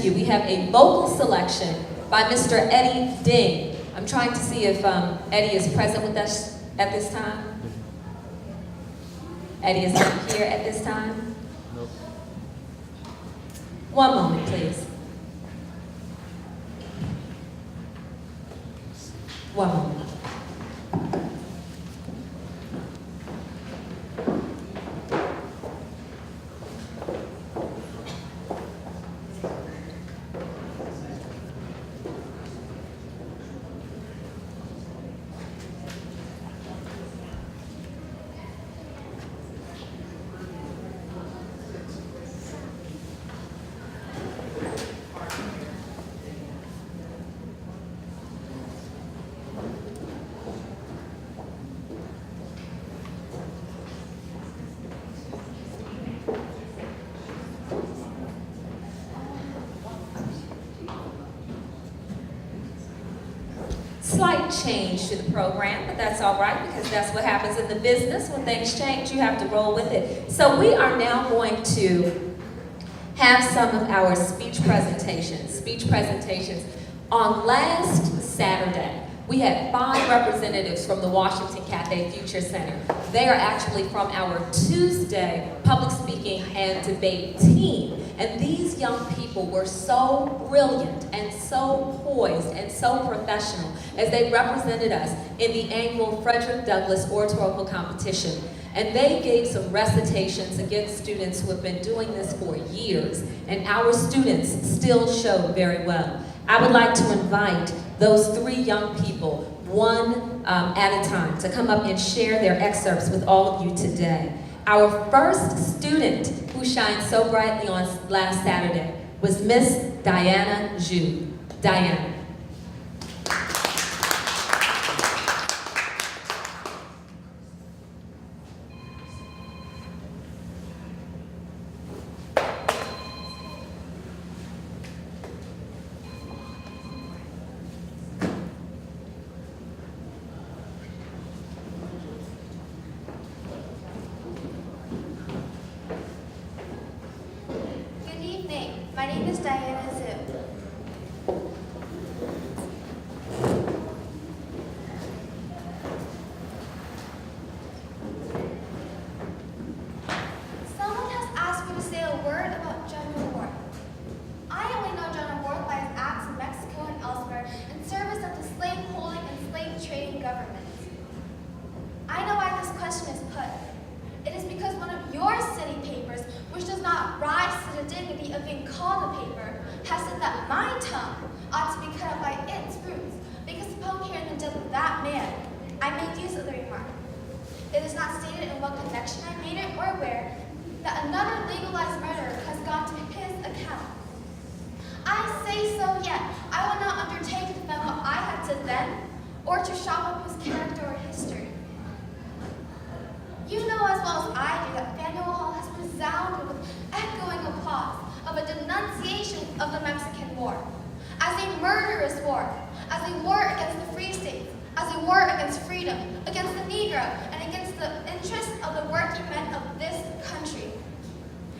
you, we have a vocal selection by Mr. Eddie Ding. I'm trying to see if Eddie is present with us at this time. Eddie is not here at this time. Nope. One moment, please. One moment. Slight change to the program, but that's all right because that's what happens in the business. When things change, you have to roll with it. So we are now going to have some of our speech presentations. On last Saturday, we had 5 representatives from the Washington Cathay Future Center. They are actually from our Tuesday public speaking and debate team. And these young people were so brilliant and so poised and so professional as they represented us in the annual Frederick Douglass Oratorical Competition. And they gave some recitations against students who have been doing this for years. And our students still showed very well. I would like to invite those 3 young people, one at a time, to come up and share their excerpts with all of you today. Our first student who shined so brightly on last Saturday was Miss Diana Zhu. Diana. My name is Diana Zhu. Someone has asked me to say a word about General Worth. I only know General Worth by his acts in Mexico and elsewhere in service of the slave-holding and slave-trading governments. I know why this question is put. It is because one of your city papers, which does not rise to the dignity of being called a paper, has said that my tongue ought to be cut off by its roots, because upon hearing the death of that man, I made use of the remark. It is not stated in what connection I made it or where, that another legalized murderer has gone to his account. I say so yet, I will not undertake to defend what I had to then, or to shop up his character or history. You know as well as I do that Faneuil Hall has resounded with echoing applause of a denunciation of the Mexican War, as a murderous war, as a war against the free states, as a war against freedom, against the Negro, and against the interests of the working men of this country,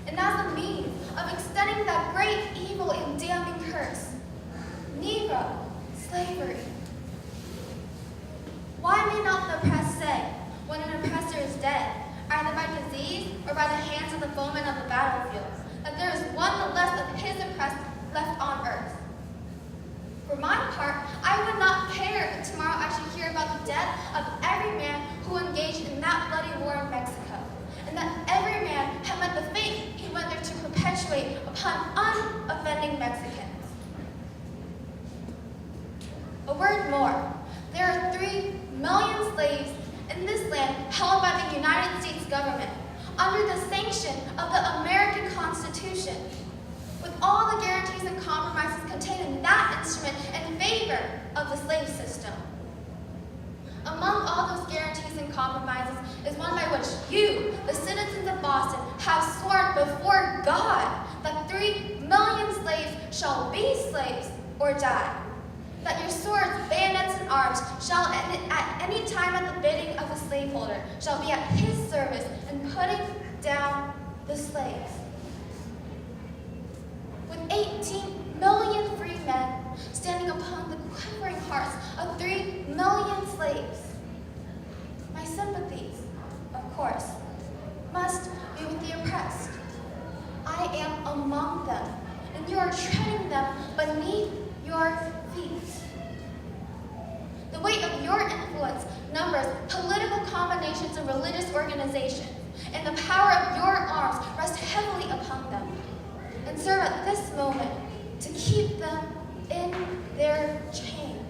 and as a means of extending that great evil and damning curse, Negro slavery. Why may not the press say, when an oppressor is dead, either by disease or by the hands of the foemen of the battlefield, that there is one the less of his oppressed left on earth? For my part, I would not care if tomorrow I should hear about the death of every man who engaged in that bloody war in Mexico, and that every man had met the fate he went there to perpetuate upon unoffending Mexicans. A word more, there are 3 million slaves in this land held by the United States government under the sanction of the American Constitution, with all the guarantees and compromises contained in that instrument in favor of the slave system. Among all those guarantees and compromises is one by which you, the citizens of Boston, have sworn before God that 3 million slaves shall be slaves or die. That your swords, bayonets, and arms shall at any time at the bidding of the slaveholder shall be at his service in putting down the slaves. With 18 men standing upon the quivering hearts of 3 million slaves. My sympathies, of course, must be with the oppressed. I am among them, and you are treading them beneath your feet. The weight of your influence numbers political combinations and religious organizations, and the power of your arms rests heavily upon them, and serve at this moment to keep them in their chains.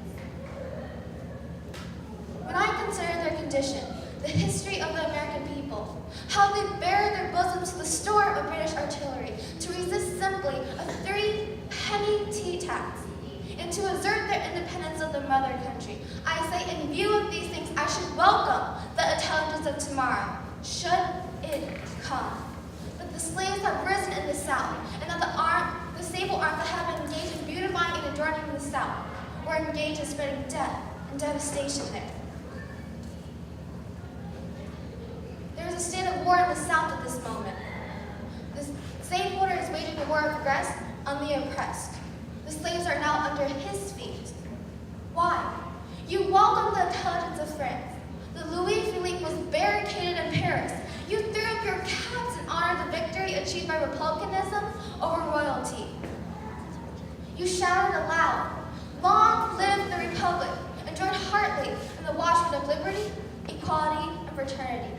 When I consider their condition, the history of the American people, how they bare their bosoms to the storm of British artillery to resist simply a 3-penny tea tax, and to assert their independence of the mother country, I say in view of these things, I should welcome the intelligence of tomorrow, should it come. But the slaves have risen in the South, and that the sable arms that have been engaged in beautifying and adorning the South, were engaged in spreading death and devastation there. There is a state of war in the South at this moment. The slaveholder is waging a war of regress on the oppressed. The slaves are now under his feet. Why? You welcomed the intelligence of France. The Louis Philippe was barricaded in Paris. You threw up your caps in honor of the victory achieved by republicanism over royalty. You shouted aloud, "Long live the Republic," and joined heartily in the watchword of liberty, equality, and fraternity.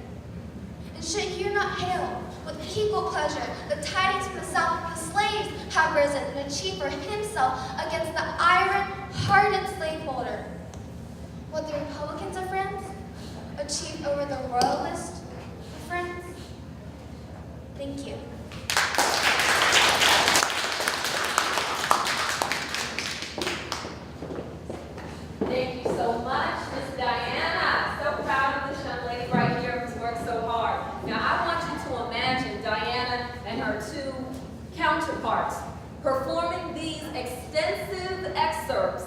And should you not hail with equal pleasure the tidings from the South that the slaves have risen and achieved for himself against the iron-hearted slaveholder what the Republicans of France achieved over the Royalists of France? Thank you. Thank you so much, Miss Diana. So proud of this young lady right here who's worked so hard. Now, I want you to imagine Diana and her 2 counterparts performing these extensive excerpts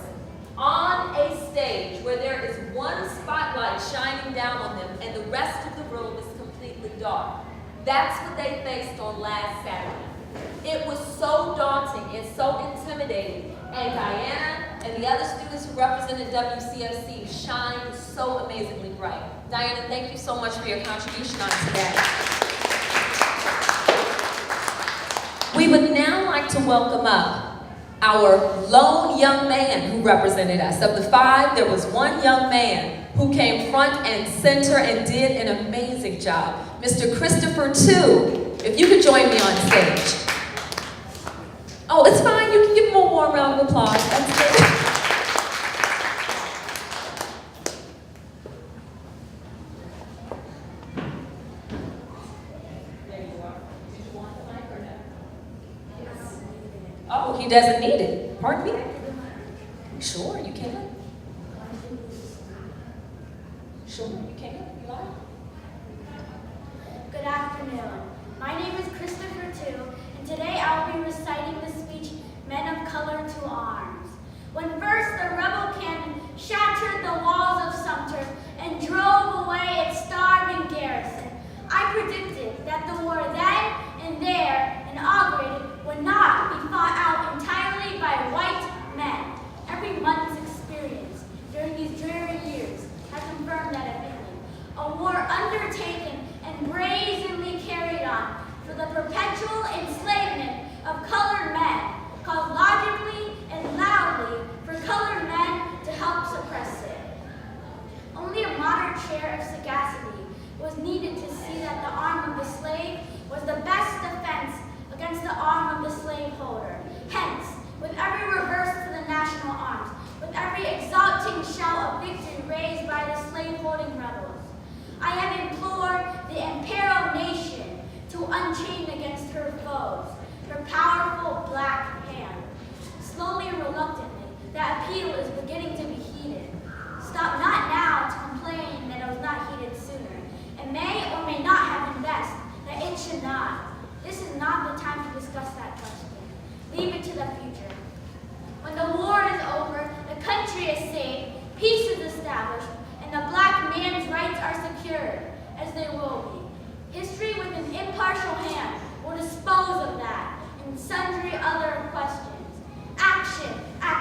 on a stage where there is one spotlight shining down on them and the rest of the room is completely dark. That's what they faced on last Saturday. It was so daunting and so intimidating, and Diana and the other students who represented WCFC shined so amazingly bright. Diana, thank you so much for your contribution on today. We would now like to welcome up our lone young man who represented us. Of the 5, there was one young man who came front and center and did an amazing job. Mr. Christopher Tu, if you could join me on stage. Oh, it's fine. You can give him a warm round of applause. That's good. Oh, he doesn't need it. Pardon me? Sure, you can. Sure, you can. You like? Good afternoon. My name is Christopher Tu, and today I will be reciting the speech, Men of Color to Arms. When first the rebel cannon shattered the walls of Sumter and drove away its starving garrison, I predicted that the war then and there inaugurated would not be fought out entirely by white men. Every month's experience during these dreary years has confirmed that opinion. A war undertaken and brazenly carried on for the perpetual enslavement of colored men, called logically and loudly for colored men to help suppress it. Only a moderate share of sagacity was needed to see that the arm of the slave was the best defense against the arm of the slaveholder. Hence, with every reverse to the national arms, with every exulting shout of victory raised by the slaveholding rebels, I have implored the imperial nation to unchain against her foes her powerful black hand. Slowly and reluctantly, that appeal is beginning to be heeded. Stop not now to complain that it was not heeded sooner. It may or may not have been best that it should not. This is not the time to discuss that question. Leave it to the future. When the war is over, the country is safe, peace is established, and the black man's rights are secured, as they will be. History with an impartial hand will dispose of that and sundry other questions. Action,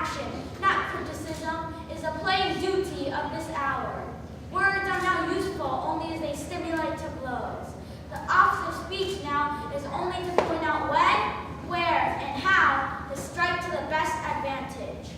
action, not criticism, is the plain duty of this hour. Words are now useful only as they stimulate to blows. The office of speech now is only to point out when, where, and how to strike to the best advantage.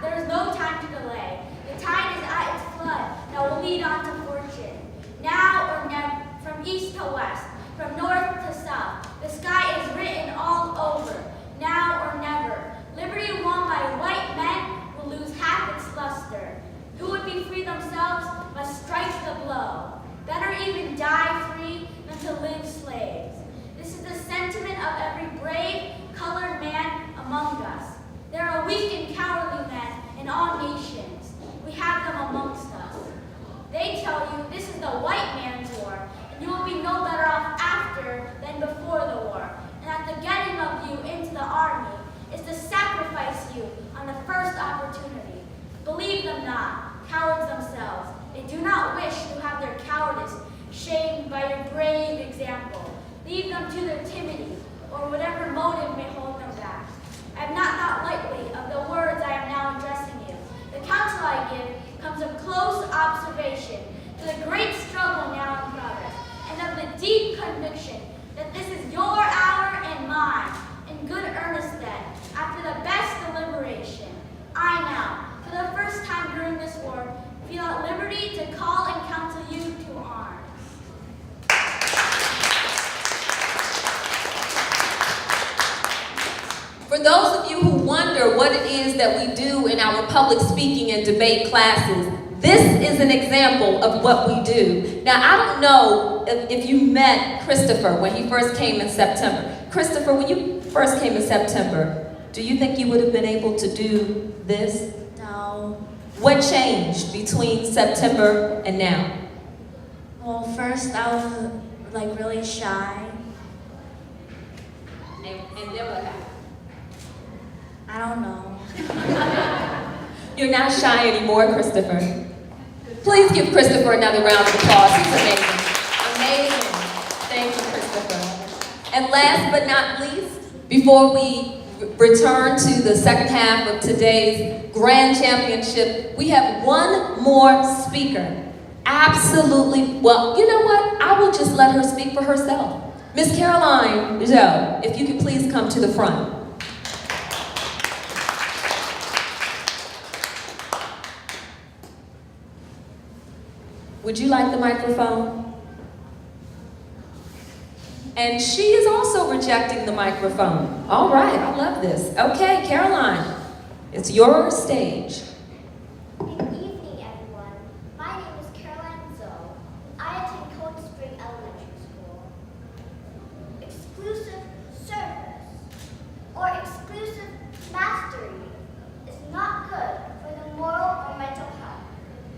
There is no time to delay. The tide is at its flood that will lead on to fortune. Now or never, from east to west, from north to south, the sky is written all over. Now or never, liberty won by white men will lose half its luster. Who would be free themselves must strike the blow. Better even die free than to live slaves. This is the sentiment of every brave, colored man among us. There are weak and cowardly men in all nations. We have them amongst us. They tell you this is the white man's war, and you will be no better off after than before the war, and that the getting of you into the army is to sacrifice you on the first opportunity. Believe them not, cowards themselves. They do not wish to have their cowardice shamed by your brave example. Leave them to their timidity, or whatever motive may hold them back. I have not thought lightly of the words I am now addressing you. The counsel I give comes of close observation to the great struggle now in progress, and of the deep conviction that this is your hour and mine. In good earnest then, after the best deliberation, I now, for the first time during this war, feel at liberty to call and counsel you to arms. For those of you who wonder what it is that we do in our public speaking and debate classes, this is an example of what we do. Now, I don't know if you met Christopher when he first came in September. Christopher, when you first came in September, do you think you would have been able to do this? No. What changed between September and now? Well, first I was like really shy. And then what happened? I don't know. You're not shy anymore, Christopher. Please give Christopher another round of applause. He's amazing. Amazing. Thank you, Christopher. And last but not least, before we return to the second half of today's grand championship, we have one more speaker. Absolutely, well, you know what? I will just let her speak for herself. Miss Caroline Joe, if you could please come to the front. Would you like the microphone? And she is also rejecting the microphone. All right, I love this. Okay, Caroline, it's your stage. Good evening, everyone. My name is Caroline Zoe. I attend Cold Spring Elementary School. Exclusive service or exclusive mastery is not good for the moral or mental health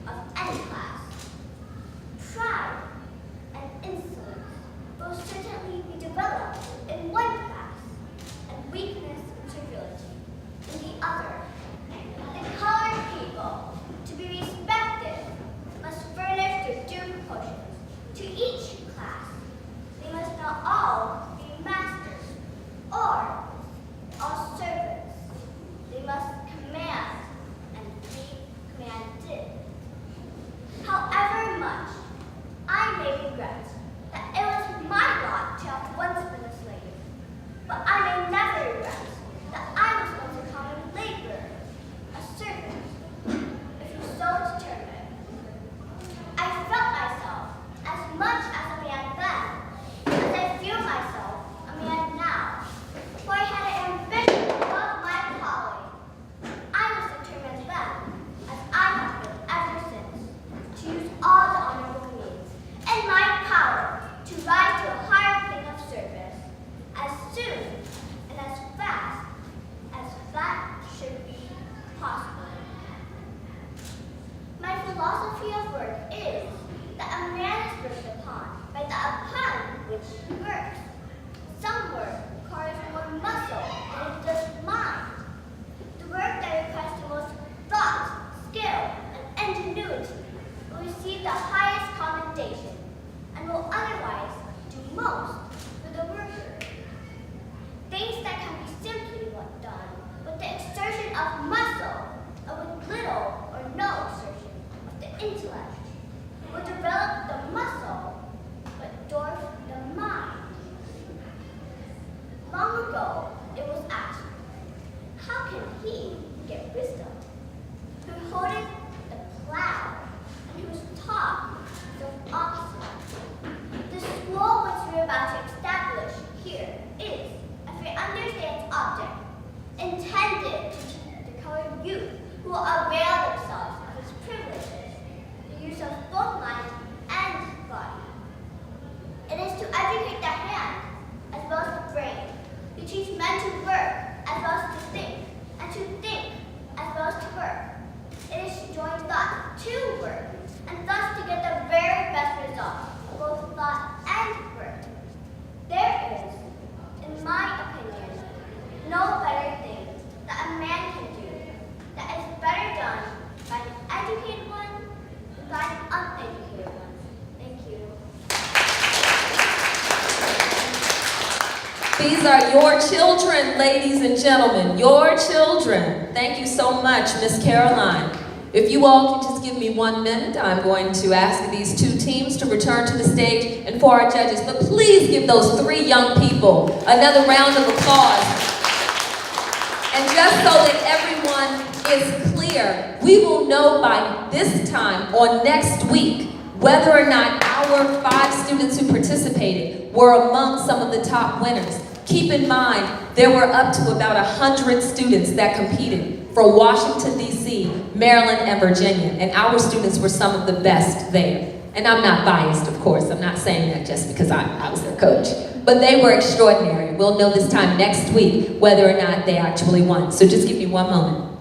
of any class. Pride and insolence will certainly be developed in one class, and weakness and servility in the other. The colored people, to be respected, must furnish their due proportions to each class. They must not all be masters or all servants. They must command and be commanded. However much I may regret that it was my lot to have once been a slave, but I may never regret that I was once a common laborer, a servant, if you so determine. I felt myself as much as a man then, as I feel myself a man now, for I had an ambition above my calling. I was determined then, as I have been ever since, to use all the honorable means in my power to rise to a higher plane of service as soon and as fast as that should be possible. My philosophy of work is that a man is worked upon by the upon which he works. Some work requires more muscle than it does mind. The work that requires the most thought, skill, and ingenuity will receive the highest commendation and will otherwise do most for the worker. Things that can be simply done of muscle, and with little or no exertion of the intellect, will develop the muscle, but dwarf the mind. Long ago, it was asked, how can he get wisdom? Who holdeth the plow, and who was taught the opposite. The school which we are about to establish here is, as we understand its object, intended to teach the colored youth who will avail themselves of its privileges, the use of both mind and body. It is to educate the hand as well as the brain, to teach men to work as well as to think, and to think as well as to work. It is to join thought to work, and thus to get the very best results of both thought and work. There is, in my opinion, no better thing that a man can do that is better done by an educated one than by an uneducated one. Thank you. These are your children, ladies and gentlemen, your children. Thank you so much, Miss Caroline. If you all can just give me 1 minute, I'm going to ask these two teams to return to the stage and for our judges. But please give those 3 young people another round of applause. And just so that everyone is clear, we will know by this time or next week whether or not our 5 students who participated were among some of the top winners. Keep in mind, there were up to about 100 students that competed for Washington, D.C., Maryland, and Virginia, and our students were some of the best there. And I'm not biased, of course. I'm not saying that just because I was their coach. But they were extraordinary. We'll know this time next week whether or not they actually won. So just give me 1 moment.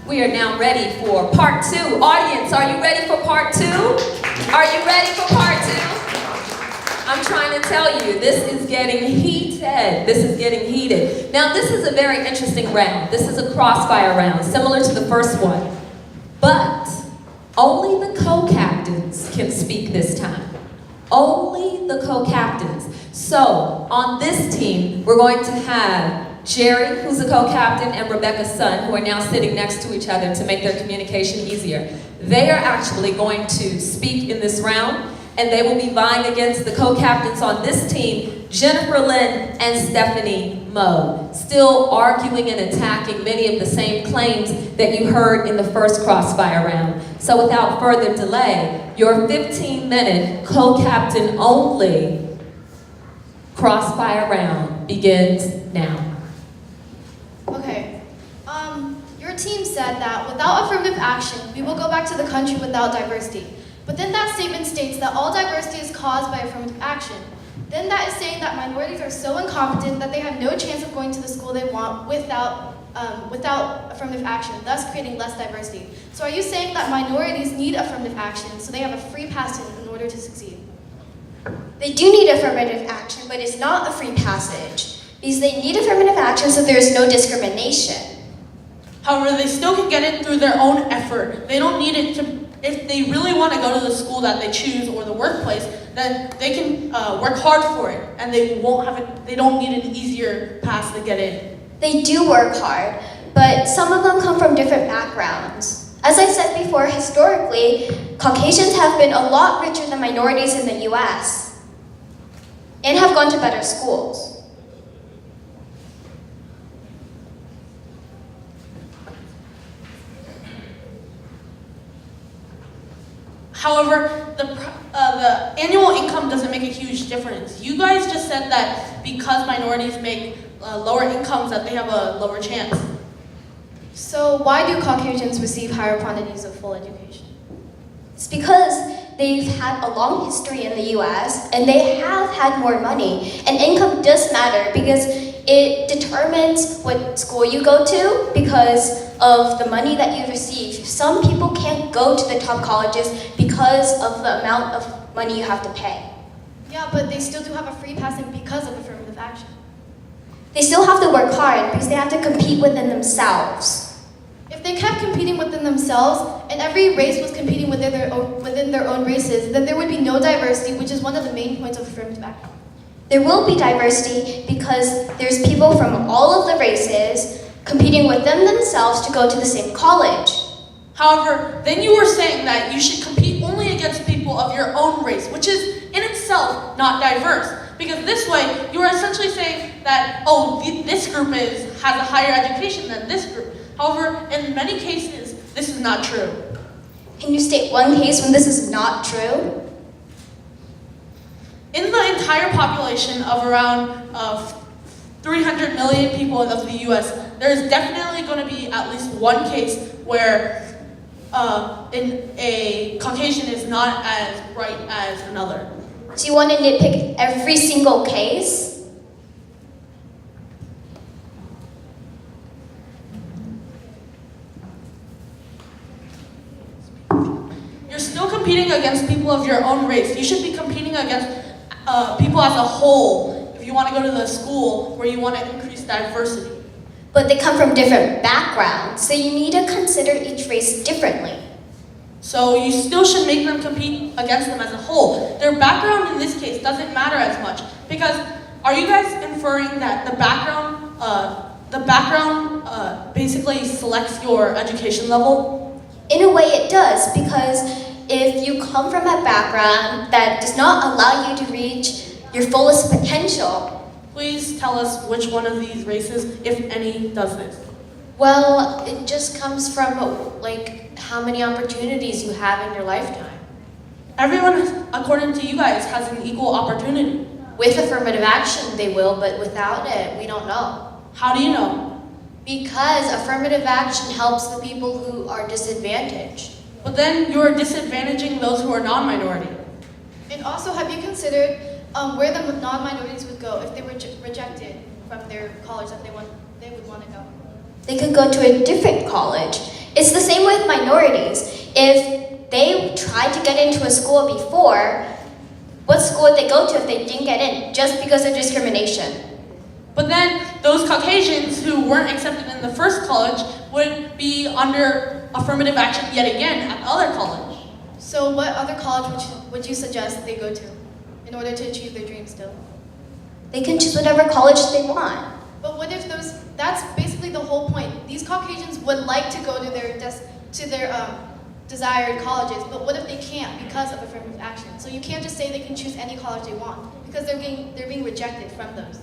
We are now ready for part 2. Audience, are you ready for part 2? Are you ready for part 2? I'm trying to tell you, this is getting heated. This is getting heated. Now, this is a very interesting round. This is a crossfire round, similar to the first one. But only the co-captains can speak this time. Only the co-captains. So, on this team, we're going to have Jerry, who's a co-captain, and Rebecca's son, who are now sitting next to each other to make their communication easier. They are actually going to speak in this round, and they will be vying against the co-captains on this team, Jennifer Lynn and Stephanie Moe, still arguing and attacking many of the same claims that you heard in the first crossfire round. So without further delay, your 15-minute co-captain only crossfire round begins now. Okay. Your team said that without affirmative action, we will go back to the country without diversity. But then that statement states that all diversity is caused by affirmative action. Then that is saying that minorities are so incompetent that they have no chance of going to the school they want without affirmative action, thus creating less diversity. So are you saying that minorities need affirmative action so they have a free passage in order to succeed? They do need affirmative action, but it's not a free passage, because they need affirmative action so there is no discrimination. However, they still can get it through their own effort. They don't need it if they really want to go to the school that they choose or the workplace, then they can work hard for it, and they won't have it. They don't need an easier path to get in. They do work hard, but some of them come from different backgrounds. As I said before, historically, Caucasians have been a lot richer than minorities in the US and have gone to better schools. However, the annual income doesn't make a huge difference. You guys just said that because minorities make lower incomes that they have a lower chance. So why do Caucasians receive higher quantities of full education? It's because they've had a long history in the US and they have had more money. And income does matter because it determines what school you go to because of the money that you receive. Some people can't go to the top colleges because of the amount of money you have to pay. Yeah, but they still do have a free passing because of affirmative action. They still have to work hard because they have to compete within themselves. If they kept competing within themselves and every race was competing within their own races, then there would be no diversity, which is one of the main points of affirmative action. There will be diversity because there's people from all of the races competing within themselves to go to the same college. However, then you were saying that you should compete only against people of your own race, which is in itself not diverse. Because this way, you are essentially saying that, oh, this group has a higher education than this group. However, in many cases, this is not true. Can you state one case when this is not true? In the entire population of around 300 million people of the US, there is definitely going to be at least one case where a Caucasian is not as bright as another. Do you want to nitpick every single case? You're still competing against people of your own race. You should be competing against people as a whole if you want to go to the school where you want to increase diversity. But they come from different backgrounds, so you need to consider each race differently. So you still should make them compete against them as a whole. Their background in this case doesn't matter as much because are you guys inferring that the background basically selects your education level? In a way it does, because if you come from a background that does not allow you to reach your fullest potential, Please tell us which one of these races, if any, does this. Well, it just comes from like how many opportunities you have in your lifetime. Everyone, according to you guys, has an equal opportunity. With affirmative action, they will, but without it, we don't know. How do you know? Because affirmative action helps the people who are disadvantaged. But then you're disadvantaging those who are non-minority. And also, have you considered where the non-minorities would go if they were rejected from their college that they would want to go? they could go to a different college. It's the same with minorities. If they tried to get into a school before, what school would they go to if they didn't get in just because of discrimination? But then those Caucasians who weren't accepted in the first college would be under affirmative action yet again at the other college. So what other college would you suggest they go to in order to achieve their dreams still? They can choose whatever college they want. But what if that's basically the whole point. These Caucasians would like to go to their desired colleges, but what if they can't because of affirmative action? So you can't just say they can choose any college they want because they're being rejected from those.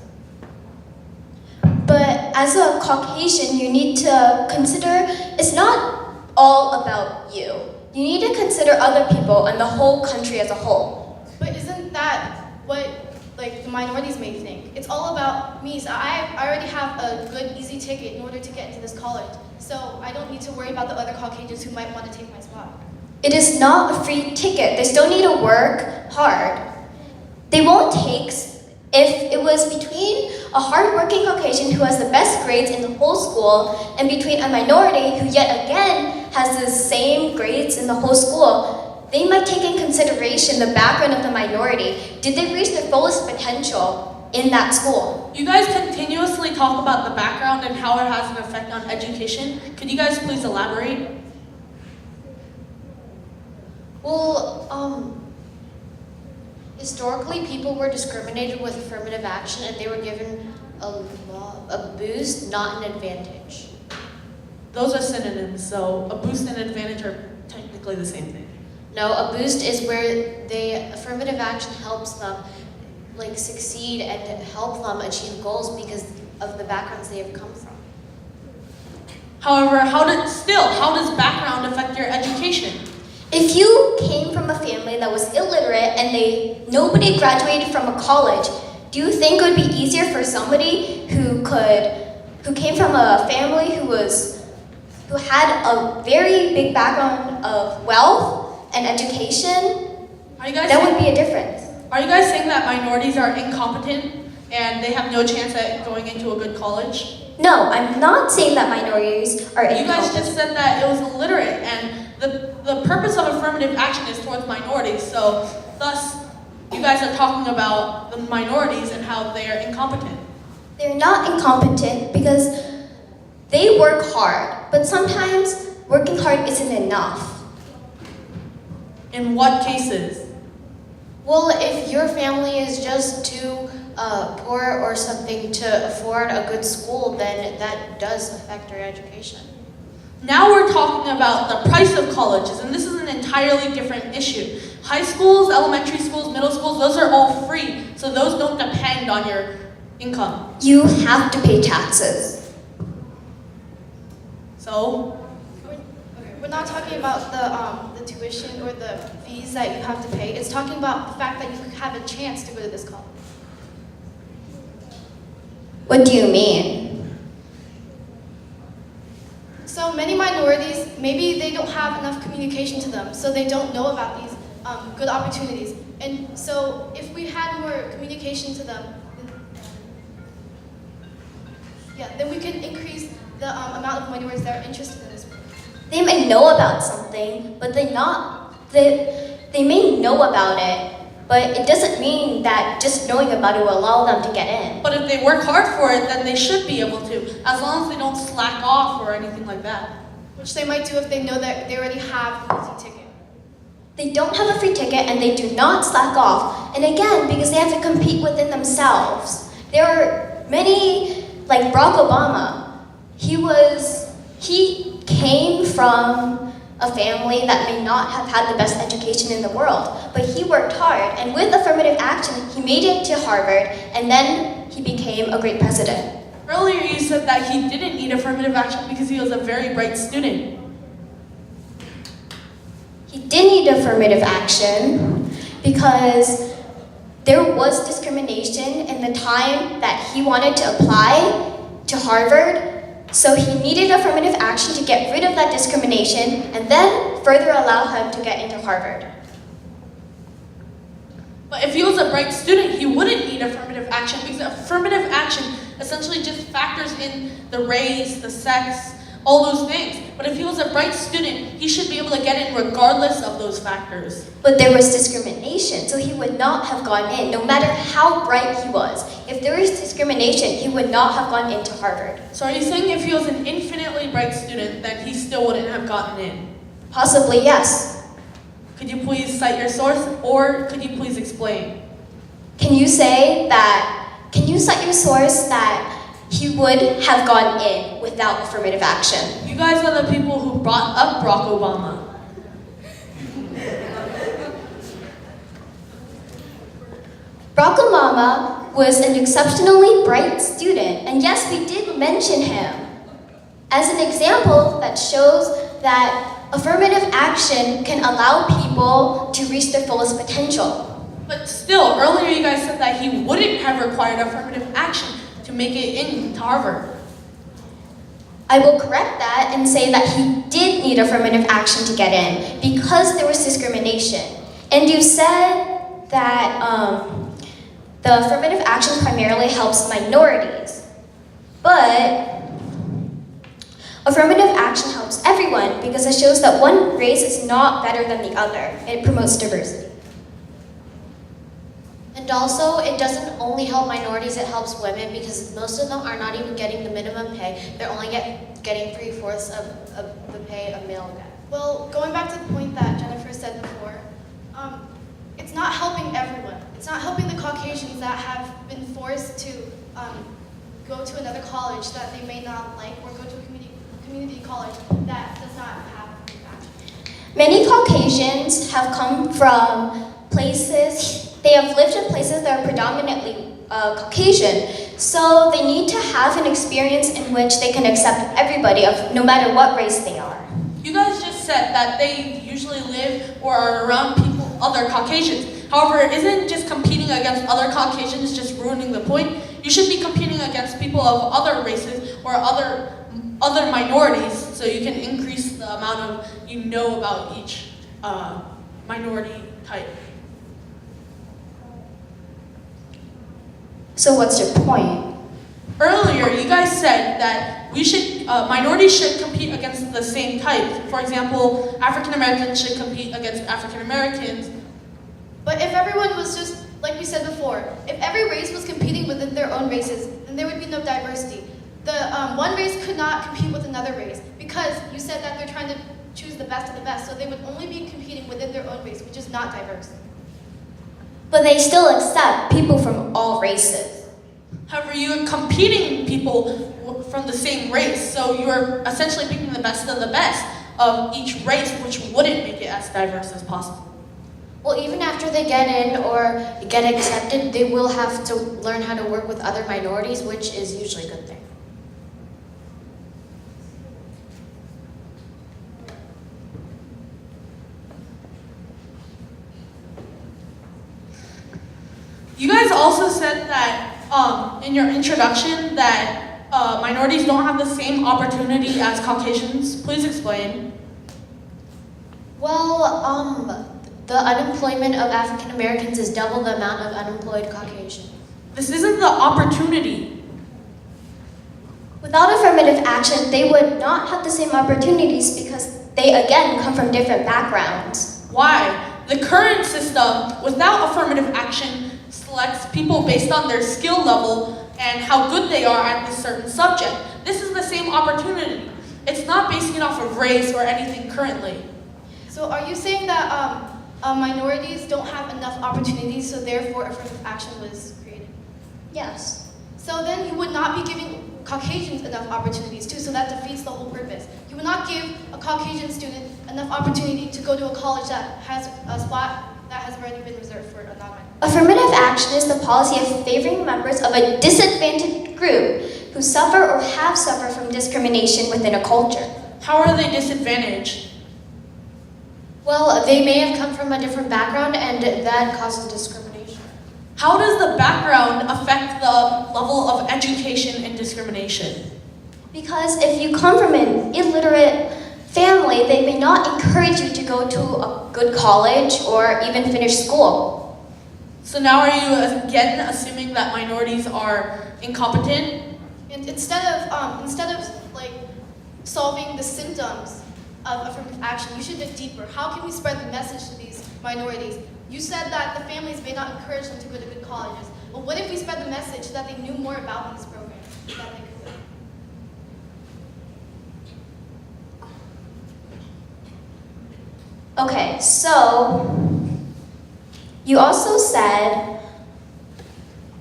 But as a Caucasian, you need to consider it's not all about you. You need to consider other people and the whole country as a whole. But isn't that what the minorities may think? It's all about me. So I already have a good, easy ticket in order to get into this college. So I don't need to worry about the other Caucasians who might want to take my spot. It is not a free ticket. They still need to work hard. They won't take, if it was between a hardworking Caucasian who has the best grades in the whole school and between a minority who yet again has the same grades in the whole school, they might take in consideration the background of the minority. Did they reach their fullest potential in that school? You guys continuously talk about the background and how it has an effect on education. Could you guys please elaborate? Well, historically, people were discriminated with affirmative action and they were given a boost, not an advantage. Those are synonyms, so a boost and advantage are technically the same thing. No, a boost is where affirmative action helps them like succeed and help them achieve goals because of the backgrounds they have come from. However, how does background affect your education? If you came from a family that was illiterate and nobody graduated from a college, do you think it would be easier for somebody who came from a family who had a very big background of wealth and education? That would be a difference. Are you guys saying that minorities are incompetent and they have no chance at going into a good college? No, I'm not saying that minorities are You guys incompetent. just said that it was illiterate, and the purpose of affirmative action is towards minorities, so thus you guys are talking about the minorities and how they are incompetent. They're not incompetent because they work hard, but sometimes working hard isn't enough. In what cases? Well, if your family is just too poor or something to afford a good school, then that does affect your education. Now we're talking about the price of colleges, and this is an entirely different issue. High schools, elementary schools, middle schools, those are all free, so those don't depend on your income. You have to pay taxes. So, We're not talking about the tuition or the fees that you have to pay. It's talking about the fact that you have a chance to go to this college. What do you mean? So many minorities, maybe they don't have enough communication to them, so they don't know about these good opportunities. And so if we had more communication to them, then we can increase the amount of minorities that are interested in this. They may know about something, but they may know about it, but it doesn't mean that just knowing about it will allow them to get in. but if they work hard for it, then they should be able to, as long as they don't slack off or anything like that. Which they might do if they know that they already have an easy ticket. They don't have a free ticket and they do not slack off. And again, because they have to compete within themselves. There are many, like Barack Obama, he came from a family that may not have had the best education in the world, but he worked hard, and with affirmative action, he made it to Harvard, and then he became a great president. Earlier you said that he didn't need affirmative action because he was a very bright student. He did need affirmative action because there was discrimination in the time that he wanted to apply to Harvard. So he needed affirmative action to get rid of that discrimination and then further allow him to get into Harvard. But if he was a bright student, he wouldn't need affirmative action because affirmative action essentially just factors in the race, the sex, all those things. But if he was a bright student, he should be able to get in regardless of those factors. But there was discrimination, so he would not have gone in, no matter how bright he was. If there was discrimination, he would not have gone into Harvard. So are you saying if he was an infinitely bright student, then he still wouldn't have gotten in? Possibly, yes. Could you please cite your source, or could you please explain? Can you cite your source that he would have gone in without affirmative action? You guys are the people who brought up Barack Obama. Barack Obama was an exceptionally bright student, and yes, we did mention him as an example that shows that affirmative action can allow people to reach their fullest potential. But still, earlier you guys said that he wouldn't have required affirmative action to make it into Harvard. I will correct that and say that he did need affirmative action to get in because there was discrimination. And you said that the affirmative action primarily helps minorities, but affirmative action helps everyone because it shows that one race is not better than the other. It promotes diversity. And also, it doesn't only help minorities, it helps women because most of them are not even getting the minimum pay. They're only getting 3/4 of the pay a male gets. Well, going back to the point that Jennifer said before, it's not helping everyone. It's not helping the Caucasians that have been forced to go to another college that they may not like, or go to a community college that does not have affirmative action. Many Caucasians have come from places, they have lived in places that are predominantly Caucasian, so they need to have an experience in which they can accept everybody, of no matter what race they are. You guys just said that they usually live or are around people, other Caucasians. However, isn't just competing against other Caucasians just ruining the point? You should be competing against people of other races or other minorities, so you can increase the amount of you know about each minority type. So what's your point? Earlier, you guys said that we should minorities should compete against the same types. For example, African Americans should compete against African Americans. But if everyone was just, like we said before, if every race was competing within their own races, then there would be no diversity. The one race could not compete with another race because you said that they're trying to choose the best of the best, so they would only be competing within their own race, which is not diverse. But they still accept people from all races. However, you are competing people from the same race, so you are essentially picking the best of the best of each race, which wouldn't make it as diverse as possible. Well, even after they get in or get accepted, they will have to learn how to work with other minorities, which is usually a good thing. You guys also said that in your introduction that minorities don't have the same opportunity as Caucasians. Please explain. Well, the unemployment of African Americans is double the amount of unemployed Caucasians. This isn't the opportunity. Without affirmative action, they would not have the same opportunities because they, again, come from different backgrounds. Why? The current system, without affirmative action, selects people based on their skill level and how good they are at this certain subject. This is the same opportunity. It's not basing it off of race or anything currently. So are you saying that minorities don't have enough opportunities, so therefore affirmative action was created? Yes. So then you would not be giving Caucasians enough opportunities too, so that defeats the whole purpose. You would not give a Caucasian student enough opportunity to go to a college that has a spot that has already been reserved for a non-minority. Affirmative action is the policy of favoring members of a disadvantaged group who suffer or have suffered from discrimination within a culture. How are they disadvantaged? Well, they may have come from a different background, and that causes discrimination. How does the background affect the level of education and discrimination? Because if you come from an illiterate family, they may not encourage you to go to a good college or even finish school. So now are you again assuming that minorities are incompetent? And instead of like solving the symptoms of affirmative action, you should dig deeper. How can we spread the message to these minorities? You said that the families may not encourage them to go to good colleges. But what if we spread the message that they knew more about these programs that they could go? Okay, so you also said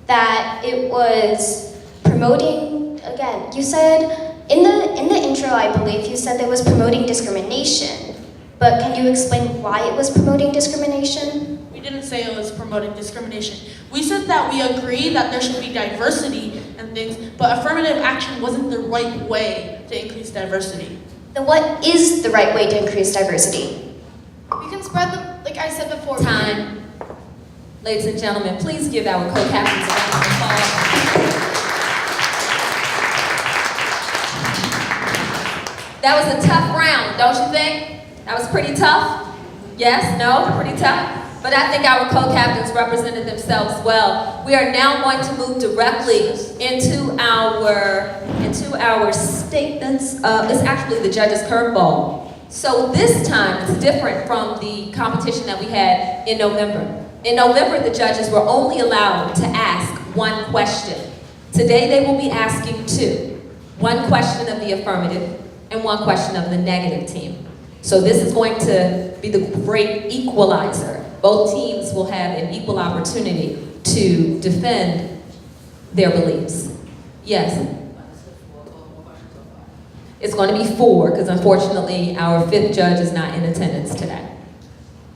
that it was promoting, again, you said in the intro, I believe, you said that it was promoting discrimination. But can you explain why it was promoting discrimination? We didn't say it was promoting discrimination. We said that we agree that there should be diversity and things, but affirmative action wasn't the right way to increase diversity. Then what is the right way to increase diversity? We can spread them, like I said before. Time. Ladies and gentlemen, please give our co-captains a round of applause. That was a tough round, don't you think? That was pretty tough? Yes? No? Pretty tough? But I think our co-captains represented themselves well. We are now going to move directly into our statements. It's actually the judges' curveball. So this time it's different from the competition that we had in November. In November, the judges were only allowed to ask one question. Today they will be asking two. One question of the affirmative and one question of the negative team. So this is going to be the great equalizer. Both teams will have an equal opportunity to defend their beliefs. Yes? It's going to be 4, because unfortunately our 5th judge is not in attendance today.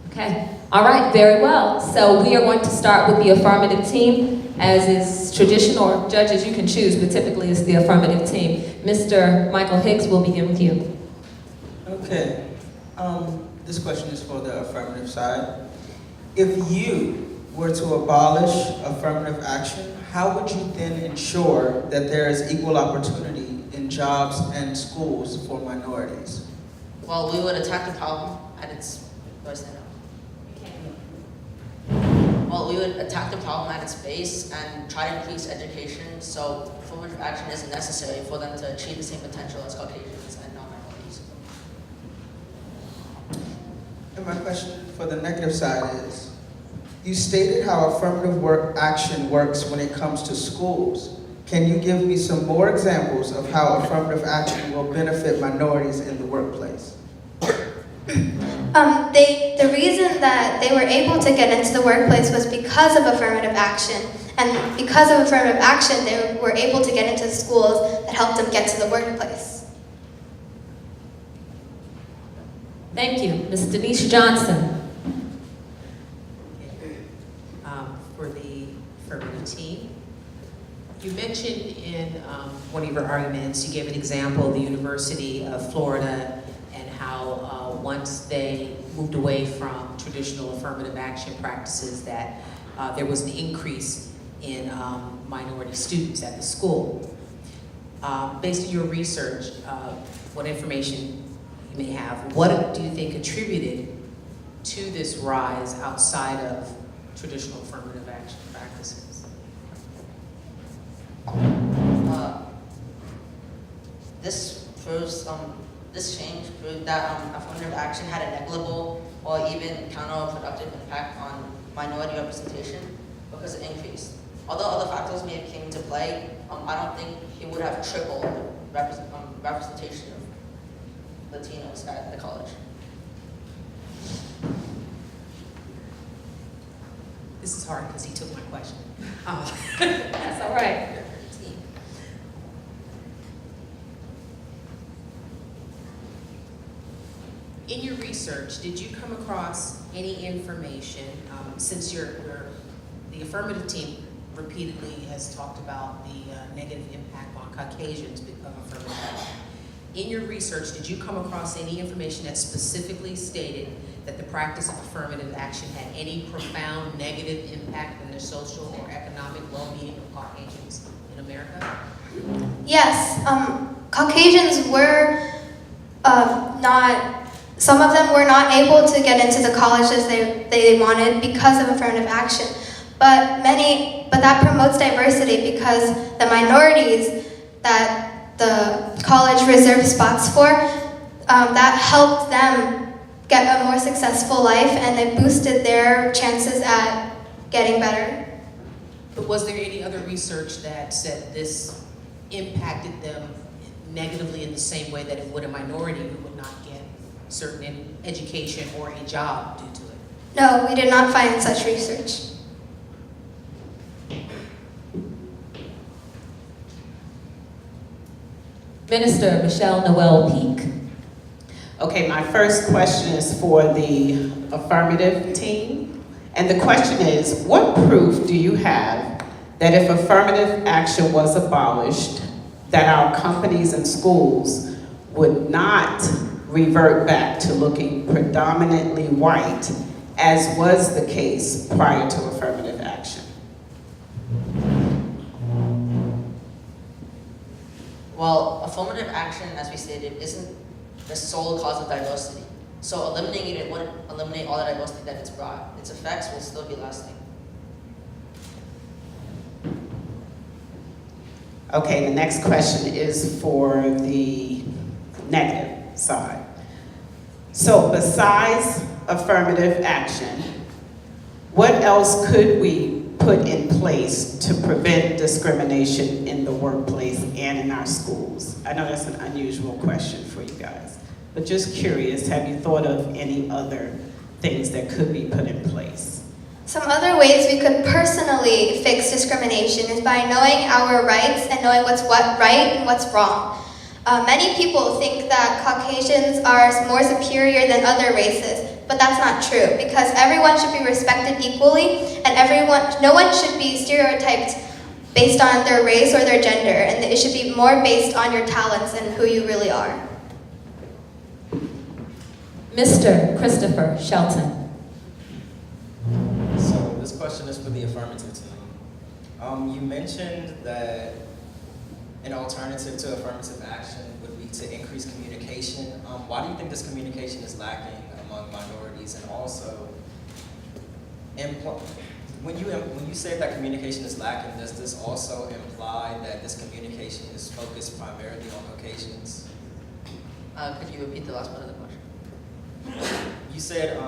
Okay, all right, very well. So we are going to start with the affirmative team, as is tradition, or judges you can choose, but typically it's the affirmative team. Mr. Michael Hicks will begin with you. Okay, this question is for the affirmative side. If you were to abolish affirmative action, how would you then ensure that there is equal opportunity in jobs and schools for minorities? Well, we would attack the problem at its Well, we would attack the problem at its base and try to increase education so affirmative action isn't necessary for them to achieve the same potential as Caucasians and non-minorities. And my question for the negative side is, you stated how affirmative action works when it comes to schools. Can you give me some more examples of how affirmative action will benefit minorities in the workplace? The reason that they were able to get into the workplace was because of affirmative action. And because of affirmative action, they were able to get into schools that helped them get to the workplace. Thank you. Ms. Denise Johnson. For the affirmative team. You mentioned in one of your arguments, you gave an example of the University of Florida and how once they moved away from traditional affirmative action practices that there was an increase in minority students at the school. Based on your research, what information you may have, what do you think contributed to this rise outside of traditional affirmative action practices? This change proved that affirmative action had a negligible or even counterproductive impact on minority representation because it increased. Although other factors may have came into play, I don't think it would have tripled representation of Latinos at the college. This is hard because he took my question. That's all right. In your research, did you come across any information, since the affirmative team repeatedly has talked about the negative impact on Caucasians because of affirmative action. In your research, did you come across any information that specifically stated that the practice of affirmative action had any profound negative impact on the social or economic well-being of Caucasians in America? Yes, Caucasians were some of them were not able to get into the colleges they wanted because of affirmative action. But that promotes diversity because the minorities that the college reserved spots for, that helped them get a more successful life and it boosted their chances at getting better. But was there any other research that said this impacted them negatively in the same way that it would a minority who would not get certain education or a job due to it? No, we did not find such research. Minister Michelle Noel Peak. Okay, my first question is for the affirmative team. And the question is, what proof do you have that if affirmative action was abolished, that our companies and schools would not revert back to looking predominantly white, as was the case prior to affirmative action? Well, affirmative action, as we stated, isn't the sole cause of diversity. So eliminating it wouldn't eliminate all the diversity that it's brought. Its effects will still be lasting. Okay, the next question is for the negative side. So besides affirmative action, what else could we put in place to prevent discrimination in the workplace and in our schools? I know that's an unusual question for you guys. But just curious, have you thought of any other things that could be put in place? Some other ways we could personally fix discrimination is by knowing our rights and knowing what's right and what's wrong. Many people think that Caucasians are more superior than other races, but that's not true because everyone should be respected equally and no one should be stereotyped based on their race or their gender, and it should be more based on your talents and who you really are. Mr. Christopher Shelton. So this question is for the affirmative team. You mentioned that an alternative to affirmative action would be to increase communication. Why do you think this communication is lacking among minorities? And also, when you say that communication is lacking, does this also imply that this communication is focused primarily on Caucasians? Could you repeat the last part of the question? You said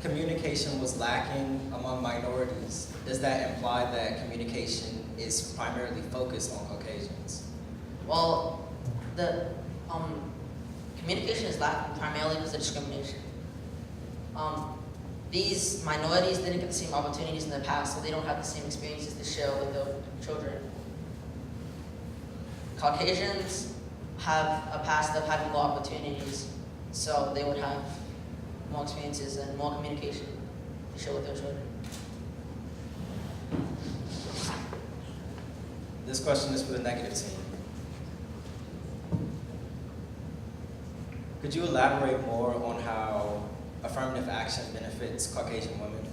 communication was lacking among minorities. Does that imply that communication is primarily focused on Caucasians? Well, the communication is lacking primarily because of discrimination. These minorities didn't get the same opportunities in the past, so they don't have the same experiences to share with their children. Caucasians have a past of having more opportunities, so they would have more experiences and more communication to share with their children. This question is for the negative team. Could you elaborate more on how affirmative action benefits Caucasian women?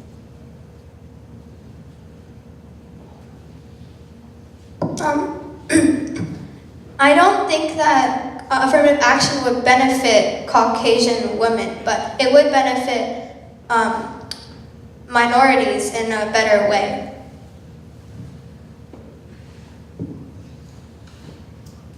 I don't think that affirmative action would benefit Caucasian women, but it would benefit minorities in a better way.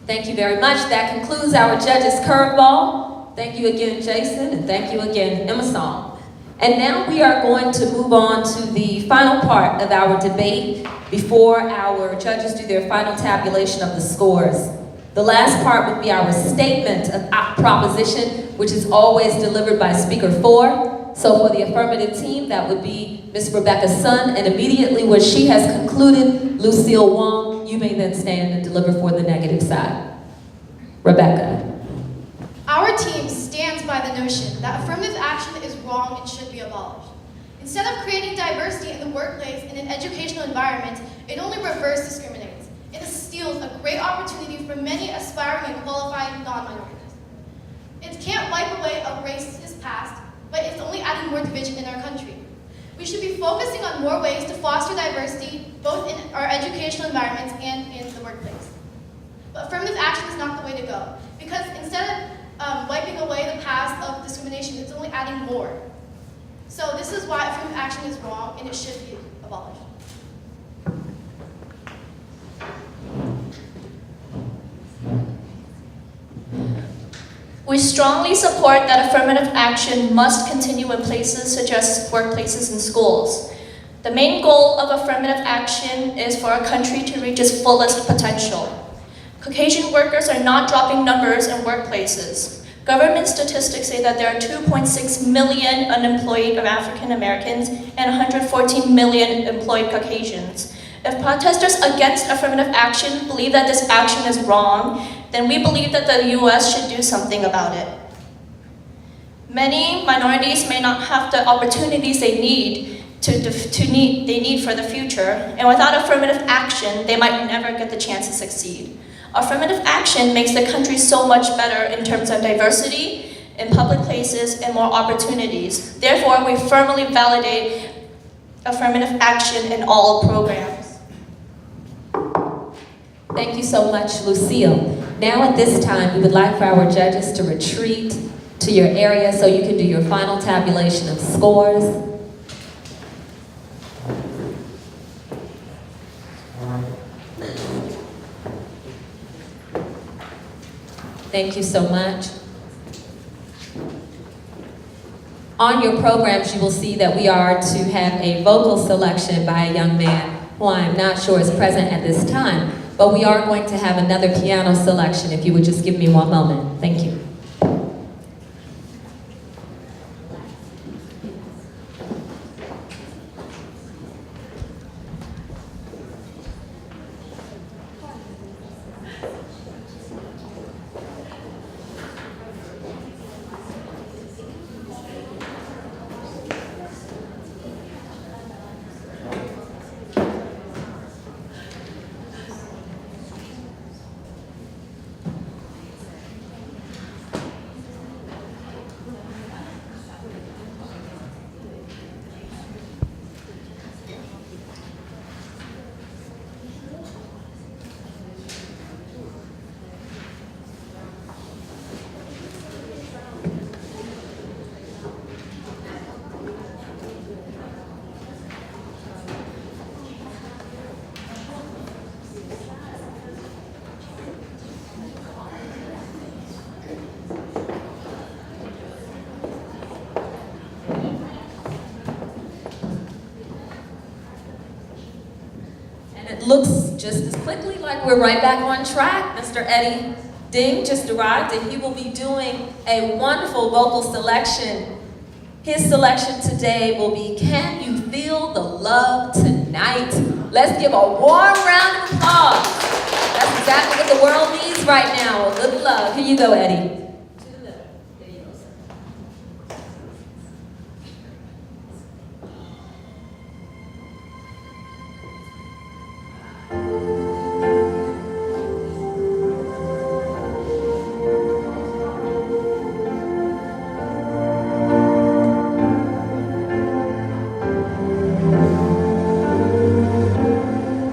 Thank you very much. That concludes our judges' curveball. Thank you again, Jason, and thank you again, Emerson. And now we are going to move on to the final part of our debate before our judges do their final tabulation of the scores. The last part would be our statement of proposition, which is always delivered by Speaker 4. So for the affirmative team, that would be Ms. Rebecca Sun, and immediately when she has concluded, Lucille Wong, you may then stand and deliver for the negative side. Rebecca. Our team stands by the notion that affirmative action is wrong and should be abolished. Instead of creating diversity in the workplace and an educational environment, it only reverse discriminates. It steals a great opportunity for many aspiring and qualified non-minorities. It can't wipe away a racist past, but it's only adding more division in our country. We should be focusing on more ways to foster diversity, both in our educational environments and in the workplace. But affirmative action is not the way to go, because instead of wiping away the past of discrimination, it's only adding more. So this is why affirmative action is wrong and it should be abolished. We strongly support that affirmative action must continue in places such as workplaces and schools. The main goal of affirmative action is for our country to reach its fullest potential. Caucasian workers are not dropping numbers in workplaces. Government statistics say that there are 2.6 million unemployed African Americans and 114 million employed Caucasians. If protesters against affirmative action believe that this action is wrong, then we believe that the U.S. should do something about it. Many minorities may not have the opportunities they need for the future, and without affirmative action, they might never get the chance to succeed. Affirmative action makes the country so much better in terms of diversity, in public places, and more opportunities. Therefore, we firmly validate affirmative action in all programs. Thank you so much, Lucille. Now at this time, we would like for our judges to retreat to your area so you can do your final tabulation of scores. Thank you so much. On your programs, you will see that we are to have a vocal selection by a young man who I'm not sure is present at this time, but we are going to have another piano selection if you would just give me one moment. Thank you. looks just as quickly like we're right back on track. Mr. Eddie Ding just arrived, and he will be doing a wonderful vocal selection. His selection today will be Can You Feel the Love Tonight? Let's give a warm round of applause. That's exactly what the world needs right now, a little love. Here you go, Eddie.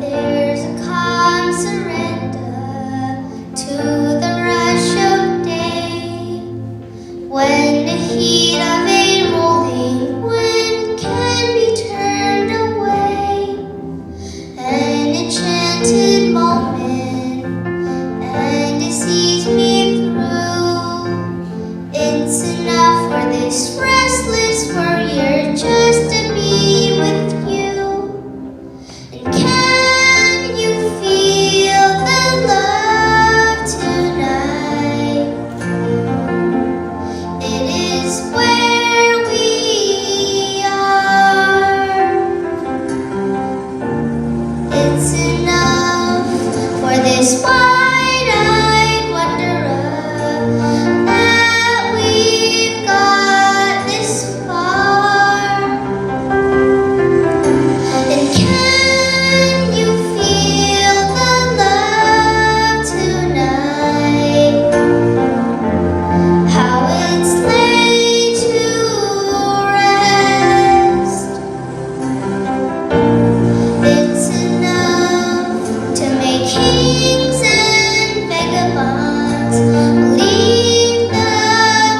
There's a calm surrender to the rush of day, when the heat of a rolling wind can be turned away. An enchanted moment, and it sees me through. It's enough for this restless warrior just to be with you. And can you feel the love tonight? It is where we are. It's enough for this wide-eyed wanderer that we've got this far. And can you feel the love tonight? How it's laid to rest. It's enough to make kings and vagabonds believe the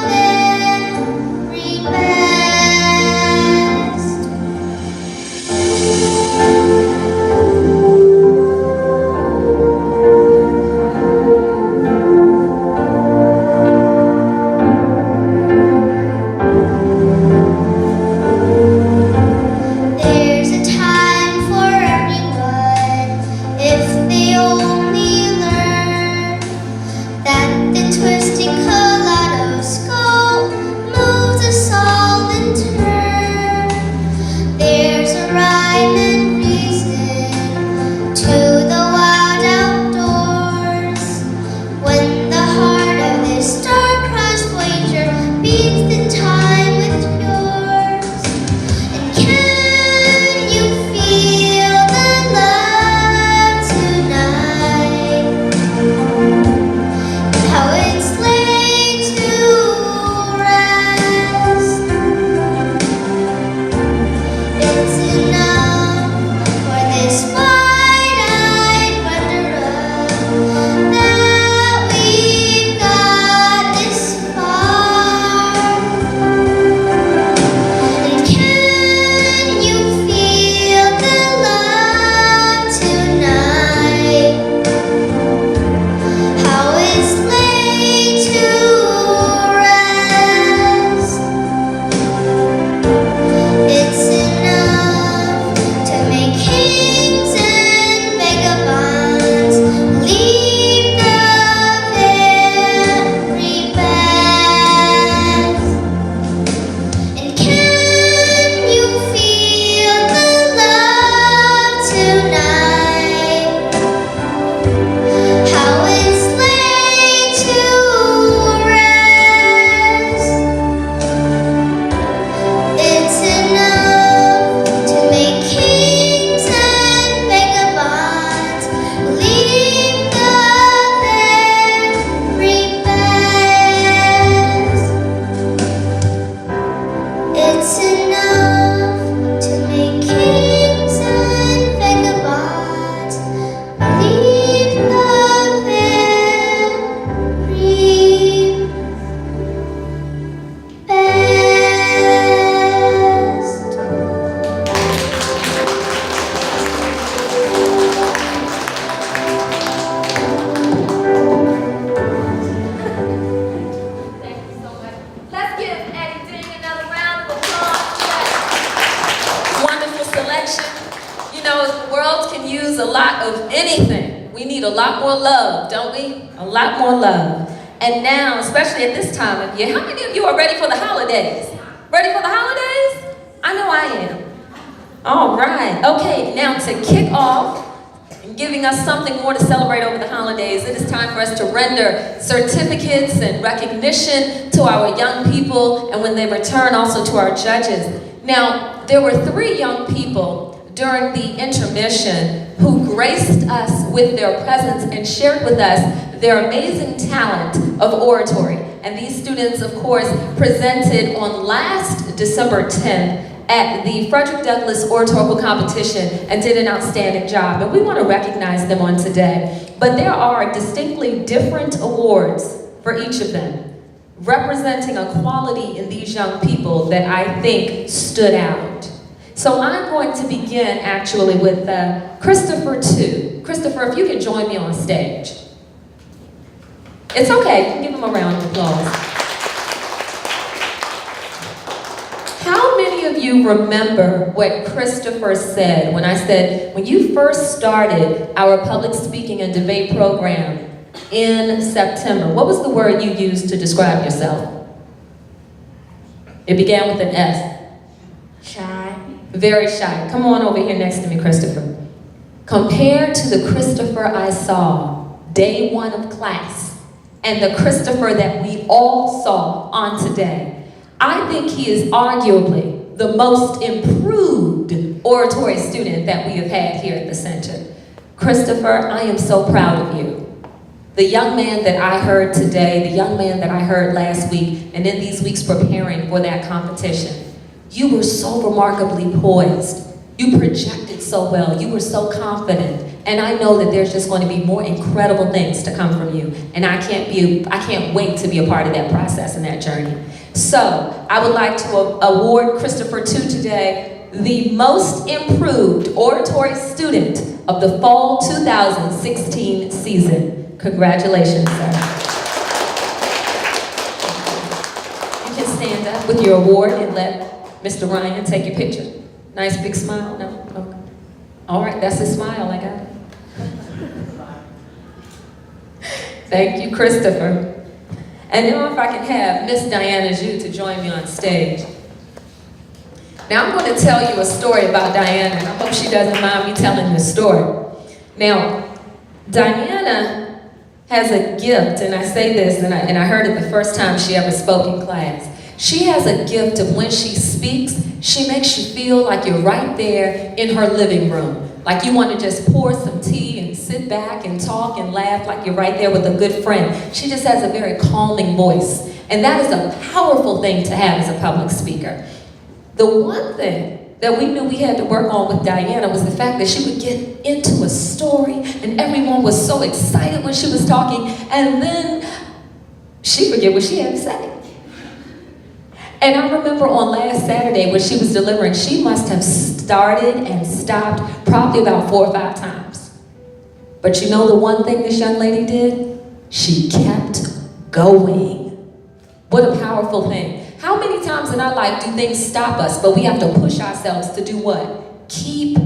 very best. There's a time for everyone if they only learn that the twist anything, we need a lot more love, don't we? A lot more love. And now, especially at this time of year, how many of you are ready for the holidays? Ready for the holidays? I know I am. All right. Okay, now to kick off and giving us something more to celebrate over the holidays, it is time for us to render certificates and recognition to our young people, and when they return, also to our judges. Now, there were 3 young people during the intermission who graced us with their presence and shared with us their amazing talent of oratory. And these students, of course, presented on last December 10th at the Frederick Douglass Oratorical Competition and did an outstanding job. And we want to recognize them on today. But there are distinctly different awards for each of them, representing a quality in these young people that I think stood out. So I'm going to begin actually with Christopher 2. Christopher, if you can join me on stage. It's okay, you can give him a round of applause. How many of you remember what Christopher said when I said, when you first started our public speaking and debate program in September, what was the word you used to describe yourself? It began with an S. Shy. Very shy. Come on over here next to me, Christopher. Compared to the Christopher I saw day 1 of class and the Christopher that we all saw on today, I think he is arguably the most improved oratory student that we have had here at the center. Christopher, I am so proud of you. The young man that I heard today, the young man that I heard last week, and in these weeks preparing for that competition, you were so remarkably poised. You projected so well. You were so confident. And I know that there's just going to be more incredible things to come from you. And I can't wait to be a part of that process and that journey. So I would like to award Christopher 2 today the most improved oratory student of the fall 2016 season. Congratulations, sir. You can stand up with your award and let Mr. Ryan take your picture. Nice big smile. No? Okay. All right, that's his smile. I got it. Thank you, Christopher. And now if I can have Miss Diana Zhu to join me on stage. Now I'm going to tell you a story about Diana, and I hope she doesn't mind me telling this story. Now, Diana has a gift, and I say this, and I heard it the first time she ever spoke in class. She has a gift of when she speaks, she makes you feel like you're right there in her living room. Like you want to just pour some tea and sit back and talk and laugh like you're right there with a good friend. She just has a very calming voice. And that is a powerful thing to have as a public speaker. The one thing that we knew we had to work on with Diana was the fact that she would get into a story and everyone was so excited when she was talking, and then she forget what she had to say. And I remember on last Saturday when she was delivering, she must have started and stopped probably about 4 or 5 times. But you know the one thing this young lady did? She kept going. What a powerful thing. How many times in our life do things stop us, but we have to push ourselves to do what? Keep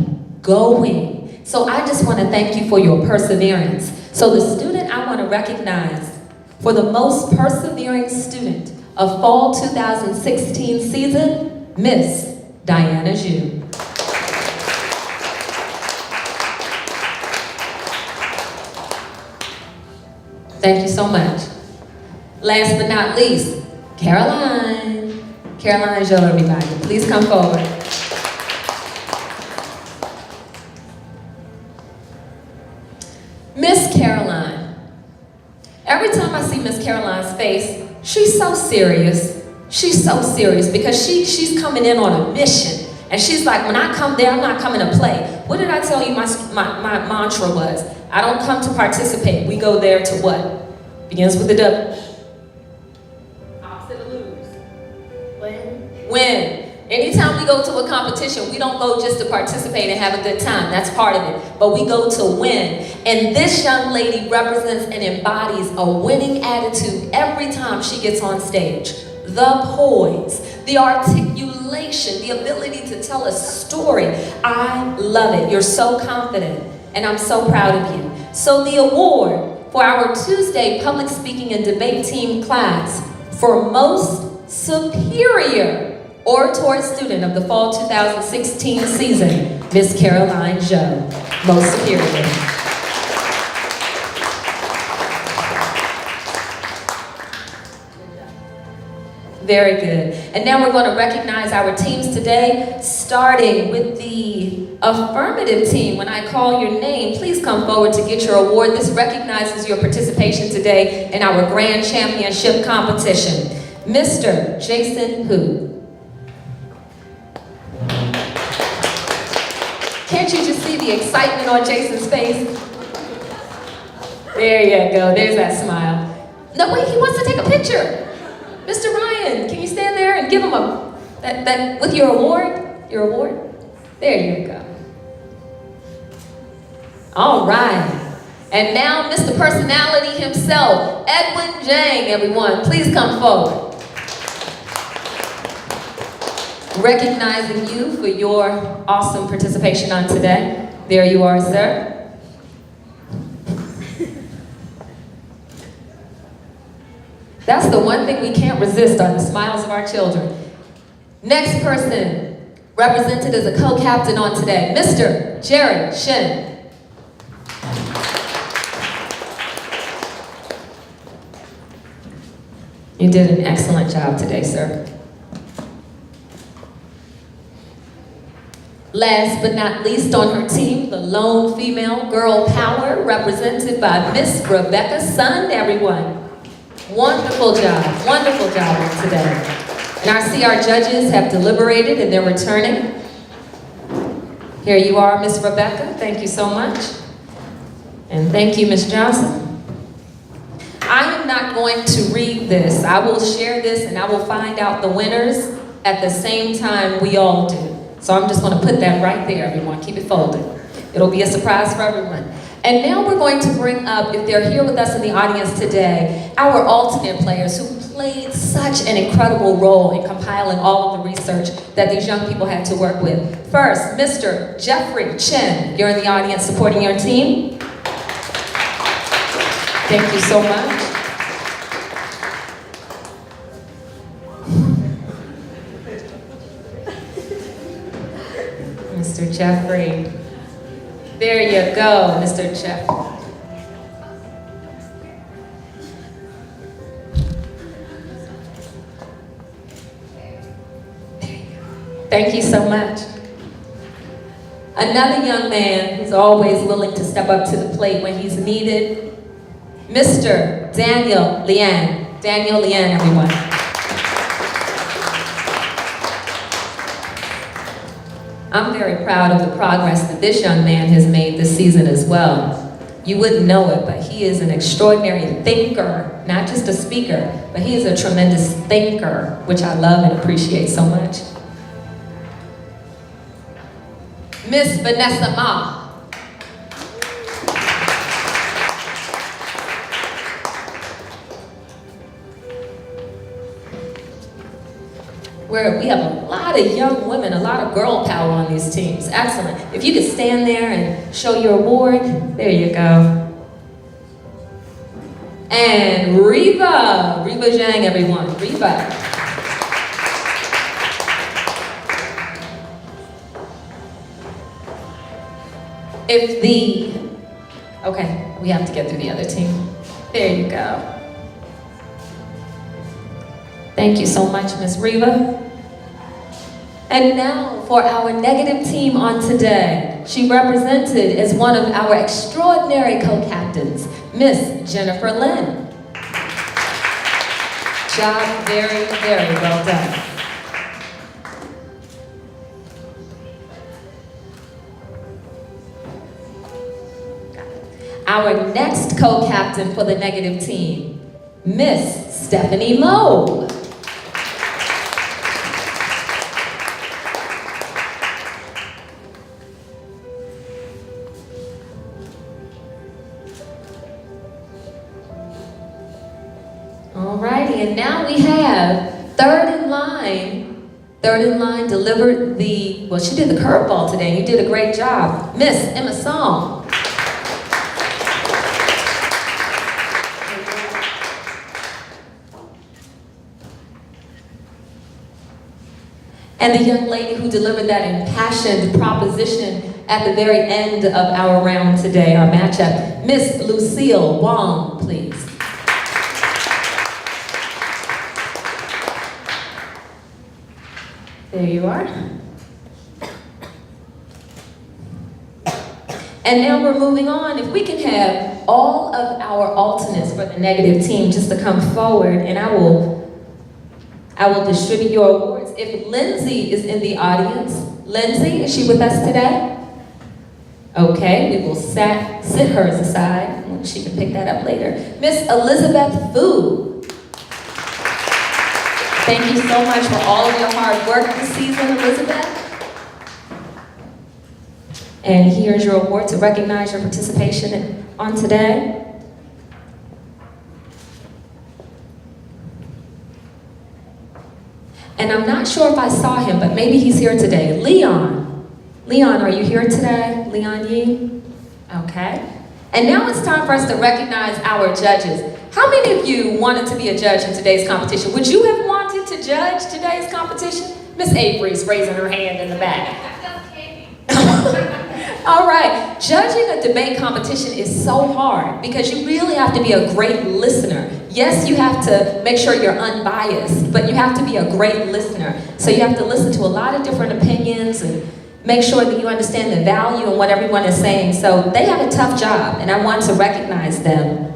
going. So I just want to thank you for your perseverance. So the student I want to recognize for the most persevering student of fall 2016 season, Miss Diana Zhu. Thank you so much. Last but not least, Caroline. Caroline Zhou, everybody. Please come forward. Miss Caroline. Every time I see Miss Caroline's face, she's so serious. She's so serious because she's coming in on a mission. And she's like, when I come there, I'm not coming to play. What did I tell you my mantra was? I don't come to participate. We go there to what? Begins with a W. Opposite of lose. Win. Anytime we go to a competition, we don't go just to participate and have a good time. That's part of it. But we go to win. And this young lady represents and embodies a winning attitude every time she gets on stage. The poise, the articulation, the ability to tell a story. I love it. You're so confident. and I'm so proud of you. So the award for our Tuesday public speaking and debate team class for most superior oratory student of the fall 2016 season, Miss Caroline Zhou, most superior. Very good. And now we're going to recognize our teams today, starting with the affirmative team. When I call your name, please come forward to get your award. This recognizes your participation today in our grand championship competition. Mr. Jason Hu. Can't you just see the excitement on Jason's face? There you go. There's that smile. No, wait, he wants to take a picture. Mr. Ryan, can you stand there and give him that with your award? Your award? There you go. All right. And now Mr. Personality himself, Edwin Jang, everyone. Please come forward. Recognizing you for your awesome participation on today. There you are, sir. That's the one thing we can't resist, are the smiles of our children. Next person, represented as a co-captain on today, Mr. Jerry Shin. You did an excellent job today, sir. Last but not least on her team, the lone female girl power, represented by Miss Rebecca Sun, everyone. Wonderful job today. And I see our judges have deliberated and they're returning. Here you are, Miss Rebecca. Thank you so much. And thank you, Miss Johnson. I am not going to read this. I will share this and I will find out the winners at the same time we all do. So I'm just going to put that right there, everyone. Keep it folded. It'll be a surprise for everyone. And now we're going to bring up, if they're here with us in the audience today, our alternate players who played such an incredible role in compiling all of the research that these young people had to work with. First, Mr. Jeffrey Chen. You're in the audience supporting your team. Thank you so much. Mr. Jeffrey. There you go, Mr. Jeffrey. Thank you so much. Another young man who's always willing to step up to the plate when he's needed, Mr. Daniel Lian. Daniel Lian, everyone. I'm very proud of the progress that this young man has made this season as well. You wouldn't know it, but he is an extraordinary thinker, not just a speaker, but he is a tremendous thinker, which I love and appreciate so much. Miss Vanessa Ma. Where we have a lot of young women, a lot of girl power on these teams. Excellent. If you could stand there and show your award, there you go. And Reba Zhang, everyone, Reba. Okay, we have to get through the other team. There you go. Thank you so much, Miss Reba. And now for our negative team on today. She represented as one of our extraordinary co-captains, Miss Jennifer Lin. Job very, very well done. Our next co-captain for the negative team, Miss Stephanie Moe. Alrighty, and now we have third in line delivered she did the curveball today. You did a great job. Miss Emma Song. and the young lady who delivered that impassioned proposition at the very end of our round today, our matchup. Miss Lucille Wong, please. There you are. And now we're moving on. If we can have all of our alternates for the negative team just to come forward, and I will distribute your awards. If Lindsay is in the audience, Lindsay, is she with us today? Okay, we will sit hers aside. She can pick that up later. Miss Elizabeth Fu. Thank you so much for all of your hard work this season, Elizabeth. And here's your award to recognize your participation on today. And I'm not sure if I saw him, but maybe he's here today. Leon. Leon, are you here today? Leon Yee? Okay. And now it's time for us to recognize our judges. How many of you wanted to be a judge in today's competition? Would you have wanted to judge today's competition? Miss Avery's raising her hand in the back. All right, judging a debate competition is so hard because you really have to be a great listener. Yes, you have to make sure you're unbiased, but you have to be a great listener. So you have to listen to a lot of different opinions and make sure that you understand the value in what everyone is saying. So they have a tough job, and I want to recognize them.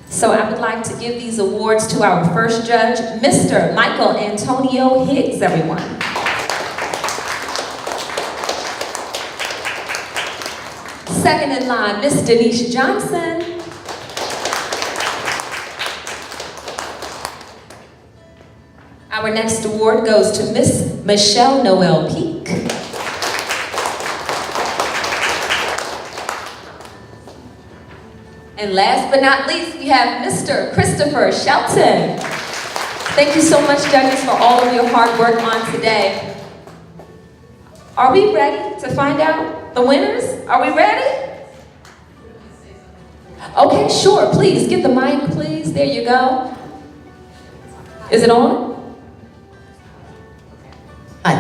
So I would like to give these awards to our first judge, Mr. Michael Antonio Higgs, everyone. Second in line, Miss Denise Johnson. Our next award goes to Miss Michelle Noel Peak. And last but not least, we have Mr. Christopher Shelton. Thank you so much, judges, for all of your hard work on today. Are we ready to find out the winners? Are we ready? Okay, sure, please, get the mic, please. There you go. Is it on? Hi.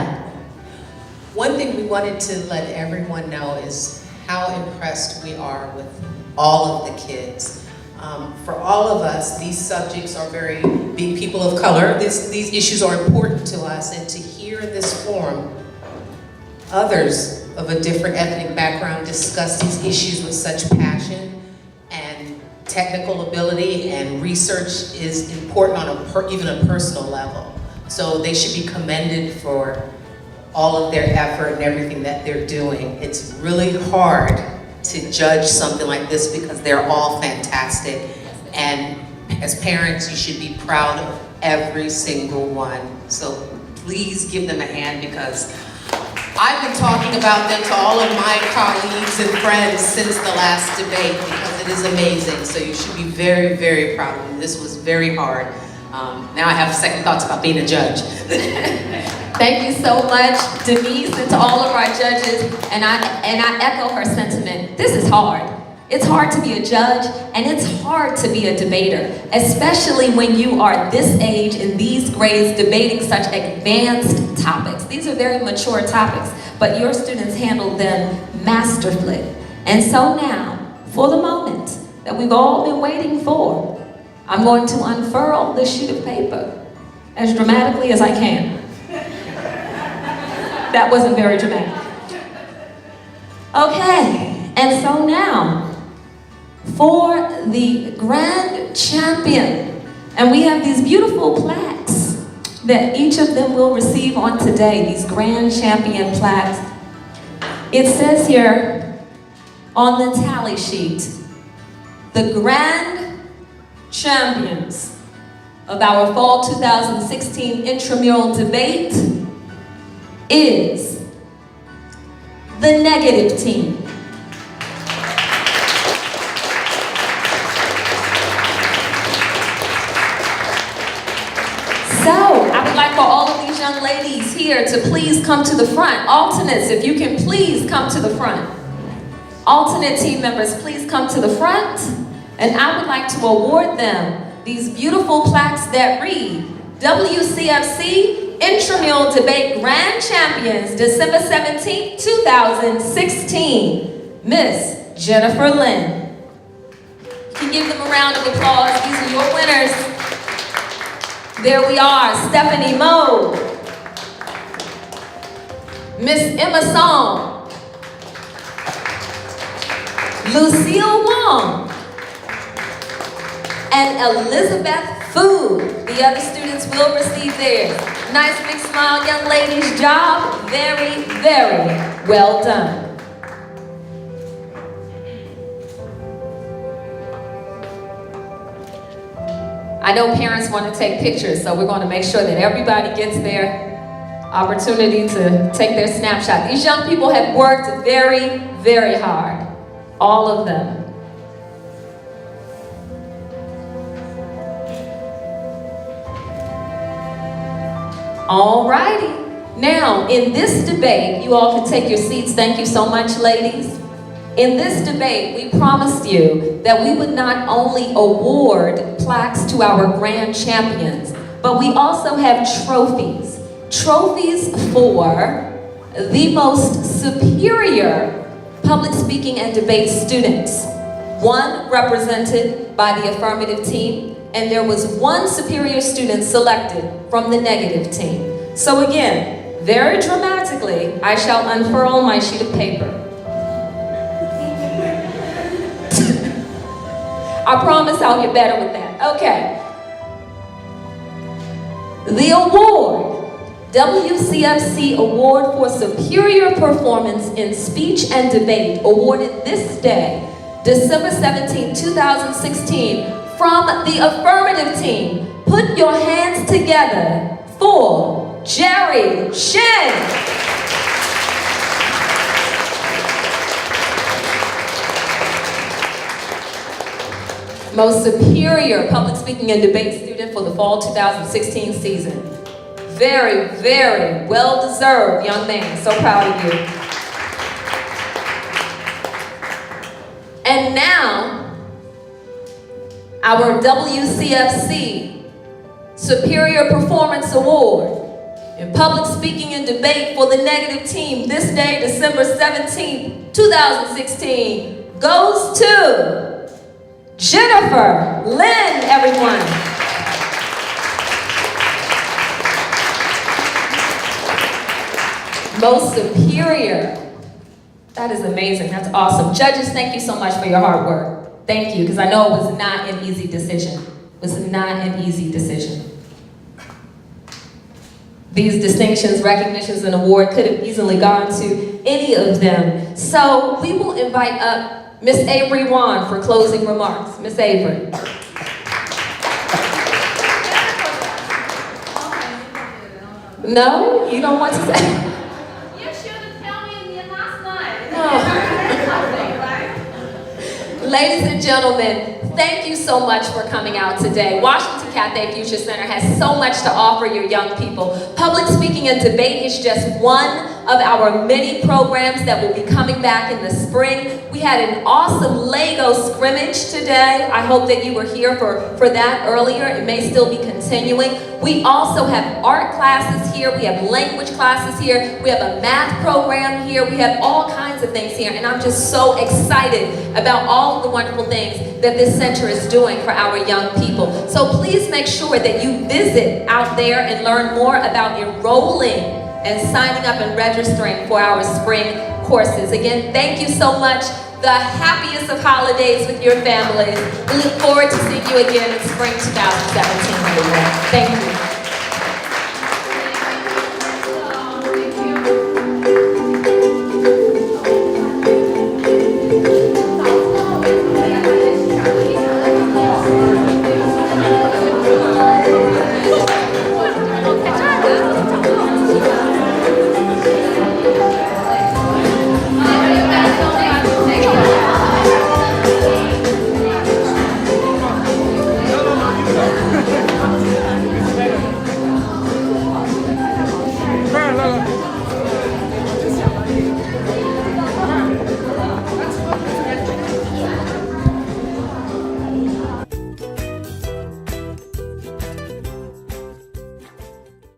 One thing we wanted to let everyone know is how impressed we are with all of the kids. For all of us, these subjects are being people of color, these issues are important to us, and to hear in this forum others of a different ethnic background discuss these issues with such passion and technical ability and research is important on even a personal level. So they should be commended for all of their effort and everything that they're doing. It's really hard to judge something like this because they're all fantastic. And as parents, you should be proud of every single one. So please give them a hand because I've been talking about them to all of my colleagues and friends since the last debate because it is amazing. So you should be very, very proud of them. This was very hard. Now I have second thoughts about being a judge. Thank you so much, Denise, and to all of our judges. And I echo her sentiment. This is hard. It's hard to be a judge, and it's hard to be a debater, especially when you are this age in these grades debating such advanced topics. These are very mature topics, but your students handled them masterfully. And so now, for the moment that we've all been waiting for, I'm going to unfurl this sheet of paper as dramatically as I can. That wasn't very dramatic. Okay, and so now, for the grand champion, and we have these beautiful plaques that each of them will receive on today, these grand champion plaques. It says here on the tally sheet, the grand champions of our fall 2016 intramural debate is the negative team. So, I would like for all of these young ladies here to please come to the front. Alternates, if you can please come to the front. Alternate team members, please come to the front. And I would like to award them these beautiful plaques that read, WCFC intramural debate grand champions, December 17th, 2016, Miss Jennifer Lynn. You can give them a round of applause. These are your winners. There we are, Stephanie Moe, Miss Emma Song, Lucille Wong, and Elizabeth Fu. The other students will receive theirs. Nice big smile, young ladies. Job very, very well done. I know parents want to take pictures, so we're going to make sure that everybody gets their opportunity to take their snapshot. These young people have worked very, very hard. All of them. All righty. Now, in this debate, you all can take your seats. Thank you so much, ladies. In this debate, we promised you that we would not only award plaques to our grand champions, but we also have trophies. Trophies for the most superior public speaking and debate students. One represented by the affirmative team, and there was one superior student selected from the negative team. So again, very dramatically, I shall unfurl my sheet of paper. I promise I'll get better with that. Okay. The award, WCFC Award for Superior Performance in Speech and Debate, awarded this day, December 17, 2016, from the affirmative team. Put your hands together for Jerry Shin. Most superior public speaking and debate student for the fall 2016 season. Very, very well-deserved young man. So proud of you. And now, our WCFC Superior Performance Award in Public Speaking and Debate for the negative team this day, December 17, 2016, goes to Jennifer Lynn, everyone. Most superior. That is amazing. That's awesome. Judges, thank you so much for your hard work. Thank you, because I know it was not an easy decision. It was not an easy decision. These distinctions, recognitions, and award could have easily gone to any of them. So we will invite up Miss Avery Wan for closing remarks. Miss Avery. No? You don't want to say? You should have told me in the last night. No. Ladies and gentlemen, thank you so much for coming out today. Washington Cathay Future Center has so much to offer your young people. Public speaking and debate is just one of our many programs that will be coming back in the spring. We had an awesome Lego scrimmage today. I hope that you were here for that earlier. It may still be continuing. We also have art classes here. We have language classes here. We have a math program here. We have all kinds of things here. And I'm just so excited about all of the wonderful things that this center is doing for our young people. So please make sure that you visit out there and learn more about enrolling and signing up and registering for our spring courses. Again, thank you so much. The happiest of holidays with your families. We look forward to seeing you again in spring 2017. Thank you.